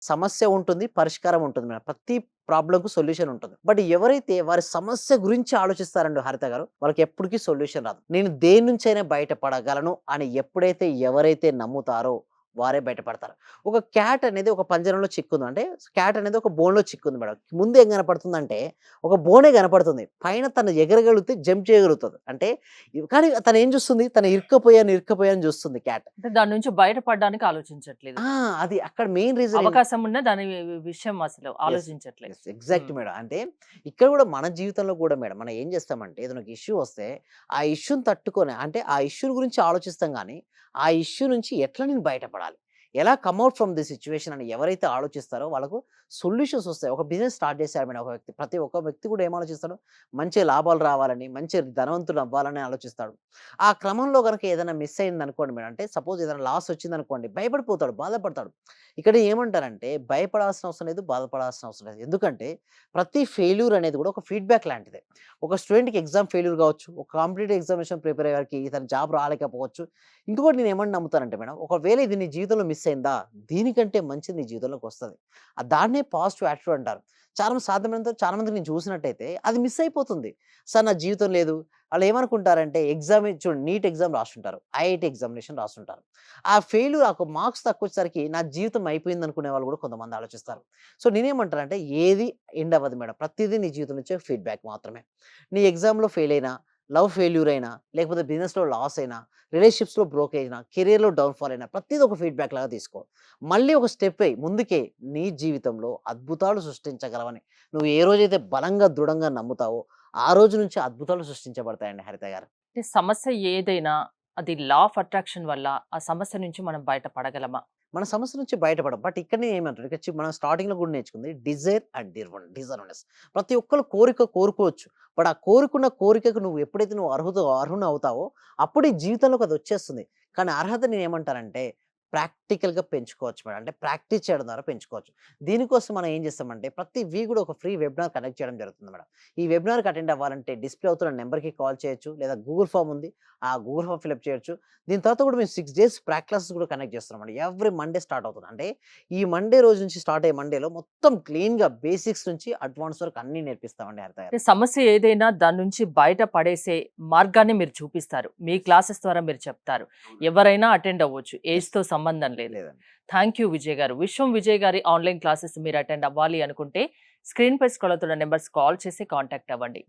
సమస్య ఉంటుంది, పరిష్కారం ఉంటుంది మేడం. ప్రతి ప్రాబ్లమ్‌కు సొల్యూషన్ ఉంటుంది. బట్ ఎవరైతే వారి సమస్య గురించి ఆలోచిస్తారండి హరిత గారు, వాళ్ళకి ఎప్పటికి సొల్యూషన్ రాదు. నేను దేని నుంచైనా బయటపడగలను అని ఎప్పుడైతే ఎవరైతే నమ్ముతారో వారే బయటపడతారు. ఒక క్యాట్ అనేది ఒక పంజరంలో చిక్కుంది. అంటే క్యాట్ అనేది ఒక బోన్‌లో చిక్కుంది మేడం. ముందు ఏం కనపడుతుందంటే ఒక బోనే కనపడుతుంది. పైన తను ఎగరగలిగితే జంప్ చేయగలుగుతది. అంటే కానీ తను ఏం చూస్తుంది? తను ఇరుక్కపోయాను చూస్తుంది క్యాట్. అంటే దాని నుంచి బయటపడడానికి ఆలోచించట్లేదు. ఆ! అది అక్కడ మెయిన్ రీజన్ అవకాశం ఉన్న దాని విషయం అసలు యెస్. ఆలోచించట్లే. యెస్. ఎగ్జాక్ట్ హ్మ్. మేడం. అంటే ఇక్కడ గూడా మన జీవితంలో గూడా మేడం మనం ఏం జేస్తామంటే ఏదైనా ఒక ఇష్యూ వస్తే, ఆ ఇష్యూని తట్టుకొని అంటే ఆ ఇష్యూ గురించి ఆలోచిస్తాం గానీ, ఆ ఇష్యూ నుంచి ఎట్లా నేను బయటపడాలి? ఎలా come out from the situation అని ఎవరైతే ఆలోచిస్తారో వాళ్ళకు సొల్యూషన్స్ ఒస్తాయి. ఒక బిజినెస్ స్టార్ట్ చేశారు మేడం ఒక వ్యక్తి. ప్రతి ఒక్క వ్యక్తి కూడా ఏం ఆలోచిస్తాడు? మంచి లాభాలు రావాలని, మంచి ధనవంతుడు అవ్వాలని ఆలోచిస్తాడు. ఆ క్రమంలో గనక ఏదైనా మిస్ అయిందనుకోండి మేడం అంటే సపోజ్ ఏదైనా లాస్ వచ్చిందనుకోండి భయపడిపోతాడు, బాధపడతాడు. ఇక్కడ ఏమంటారంటే భయపడాల్సిన అవసరం లేదు, బాధపడాల్సిన అవసరం లేదు. ఎందుకంటే ప్రతి ఫెయిల్యూర్ అనేది కూడా ఒక ఫీడ్‌బ్యాక్ లాంటిదే. ఒక స్టూడెంట్‌కి ఎగ్జామ్ ఫెయిల్యూర్ కావచ్చు. ఒక కాంపిటీటివ్ ఎగ్జామినేషన్ ప్రిపేర్ అయ్యే వారికి ఇతను జాబ్ రాలేకపోవచ్చు. ఇంకొకటి నేను ఏమని నమ్ముతానంటే మేడం, ఒకవేళ ఇది నీ జీవితంలో మిస్ అయిందా, దీనికంటే మంచిది నీ జీవితంలోకి వస్తది. దాన్నే పాజిటివ్ యాటిట్యూడ్ అంటారు. చాలా మందిని నేను చూసినట్టయితే అది మిస్ అయిపోతుంది. సార్ నా జీవితం లేదు. ఆళ్ళు ఏమనుకుంటారంటే ఎగ్జామ్ చూడండి నీట్ ఎగ్జామ్ రాసుంటారు. ఐఐటీ ఎగ్జామినేషన్ రాసుంటారు. ఆ ఫెయిల్యూర్ ఆ మార్క్స్ తక్కువొచ్చేసరికి నా జీవితం అయిపోయిందనుకునే వాళ్ళు గూడా కొంతమంది ఆలోచిస్తారు. సో, నేనేమంటానంటే ఏది ఎండ్ అవ్వదు మేడం. ప్రతీదీ నీ జీవితం నుంచే ఫీడ్‌బ్యాక్ మాత్రమే. నీ ఎగ్జామ్‌లో ఫెయిల్ అయినా, లవ్ ఫెయిల్యూర్ అయినా, లేకపోతే బిజినెస్‌లో లాస్ అయినా, రిలేషన్‌షిప్స్‌లో బ్రోక్ అయినా, కెరియర్‌లో డౌన్‌ఫాల్ అయినా ప్రతీది ఒక ఫీడ్‌బ్యాక్ లాగా తీసుకో. మళ్ళీ ఒక స్టెప్ వెయ్యి ముందుకే. నీ జీవితంలో అద్భుతాలు సృష్టించగలవని నువ్వు ఏ రోజైతే బలంగా, దృఢంగా నమ్ముతావో, ఆ రోజు నుంచి అద్భుతాలు సృష్టించబడతాయండి హరిత గారు. అంటే సమస్య ఏదైనా అది లా ఆఫ్ అట్రాక్షన్ వల్ల ఆ సమస్య నుంచి మనం బయటపడగలమా? మన సమస్య నుంచి బయటపడం. బట్ ఇక్కడనే ఏమంటారు ఇక్కడ మనం స్టార్టింగ్‌లో కూడా నేర్చుకుంది డిజైర్ అండ్ డిజర్వ్‌నెస్. ప్రతి ఒక్కళ్ళు కోరిక కోరుకోవచ్చు. బట్ ఆ కోరుకున్న కోరికకు నువ్వు ఎప్పుడైతే నువ్వు అర్హునవుతావో అప్పుడు ఈ జీవితంలోకి అది వచ్చేస్తుంది. కానీ అర్హత నేనేమంటానంటే ప్రాక్టికల్‌గా పెంచుకోవచ్చు మేడం. అంటే ప్రాక్టీస్ చేయడం ద్వారా పెంచుకోవచ్చు. దీనికోసం మనం ఏం చేస్తామంటే ప్రతి వీక్ కూడా ఒక ఫ్రీ వెబినార్ కండక్ట్ చేయడం జరుగుతుంది మేడం. ఈ వెబినార్‌కి అటెండ్ అవ్వాలంటే డిస్‌ప్లే అవుతున్న నంబర్‌కి కాల్ చేయొచ్చు. లేదా గూగుల్ ఫార్మ్ ఉంది. ఆ గూగుల్ ఫార్మ్ ఫిలప్ చేయొచ్చు. దీని తర్వాత కూడా మేము 6 డేస్ క్లాసెస్ కూడా కండక్ట్ చేస్తున్నామండి. ఎవ్రీ మండే స్టార్ట్ అవుతుంది. అంటే ఈ మండే రోజు నుంచి స్టార్ట్ అయ్యే మండేలో మొత్తం క్లీన్‌గా బేసిక్స్ నుంచి అడ్వాన్స్ వరకు అన్నీ నేర్పిస్తామండి హరిత గారు. అంటే సమస్య ఏదైనా దాని నుంచి బయట పడేసే మార్గాన్ని మీరు చూపిస్తారు. మీ క్లాసెస్ ద్వారా మీరు చెప్తారు. అవునండి. ఎవరైనా అటెండ్ అవ్వచ్చు. యెస్. ఏజ్‌తో సంబంధం లేదు. లేదండి. థాంక్ యూ విజయ్ గారు. విశ్వం విజయ్ గారి ఆన్‌లైన్ క్లాసెస్ మీరు అటెండ్ అవ్వాలి అనుకుంటే స్క్రీన్‌పై స్క్రోల్ అవుతున్న నంబర్స్ కాల్ చేసి కాంటాక్ట్ అవ్వండి.